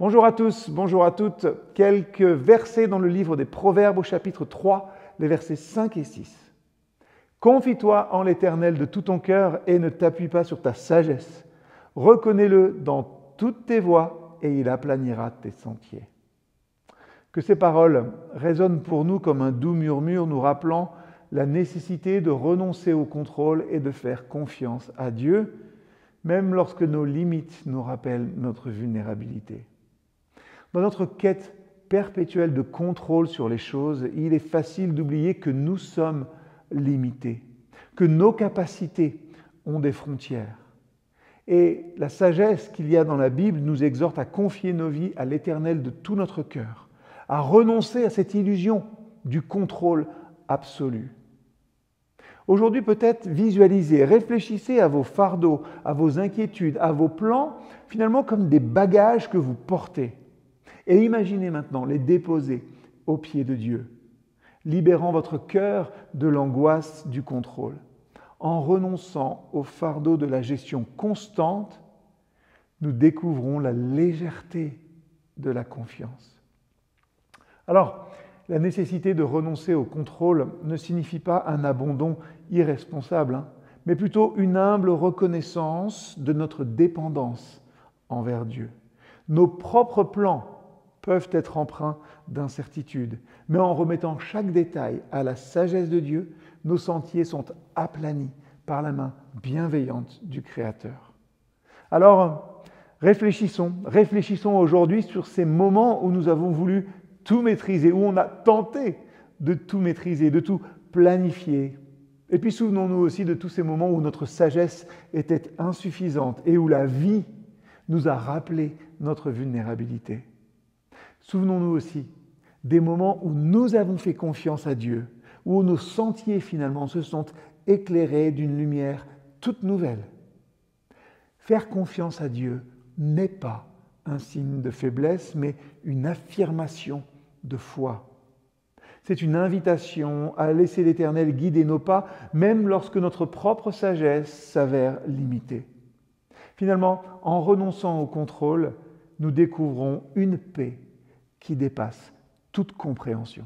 Bonjour à tous, bonjour à toutes. Quelques versets dans le livre des Proverbes au chapitre 3, les versets 5 et 6. Confie-toi en l'Éternel de tout ton cœur et ne t'appuie pas sur ta sagesse. Reconnais-le dans toutes tes voies et il aplanira tes sentiers. Que ces paroles résonnent pour nous comme un doux murmure nous rappelant la nécessité de renoncer au contrôle et de faire confiance à Dieu, même lorsque nos limites nous rappellent notre vulnérabilité. Dans notre quête perpétuelle de contrôle sur les choses, il est facile d'oublier que nous sommes limités, que nos capacités ont des frontières. Et la sagesse qu'il y a dans la Bible nous exhorte à confier nos vies à l'Éternel de tout notre cœur, à renoncer à cette illusion du contrôle absolu. Aujourd'hui, peut-être visualisez, réfléchissez à vos fardeaux, à vos inquiétudes, à vos plans, finalement comme des bagages que vous portez. Et imaginez maintenant les déposer aux pieds de Dieu, libérant votre cœur de l'angoisse du contrôle. En renonçant au fardeau de la gestion constante, nous découvrons la légèreté de la confiance. Alors, la nécessité de renoncer au contrôle ne signifie pas un abandon irresponsable, mais plutôt une humble reconnaissance de notre dépendance envers Dieu. Nos propres plans peuvent être empreints d'incertitude, mais en remettant chaque détail à la sagesse de Dieu, nos sentiers sont aplanis par la main bienveillante du Créateur. Alors, réfléchissons aujourd'hui sur ces moments où nous avons voulu tout maîtriser, où on a tenté de tout maîtriser, de tout planifier. Et puis souvenons-nous aussi de tous ces moments où notre sagesse était insuffisante et où la vie nous a rappelé notre vulnérabilité. Souvenons-nous aussi des moments où nous avons fait confiance à Dieu, où nos sentiers finalement se sont éclairés d'une lumière toute nouvelle. Faire confiance à Dieu n'est pas un signe de faiblesse, mais une affirmation de foi. C'est une invitation à laisser l'Éternel guider nos pas, même lorsque notre propre sagesse s'avère limitée. Finalement, en renonçant au contrôle, nous découvrons une paix qui dépasse toute compréhension.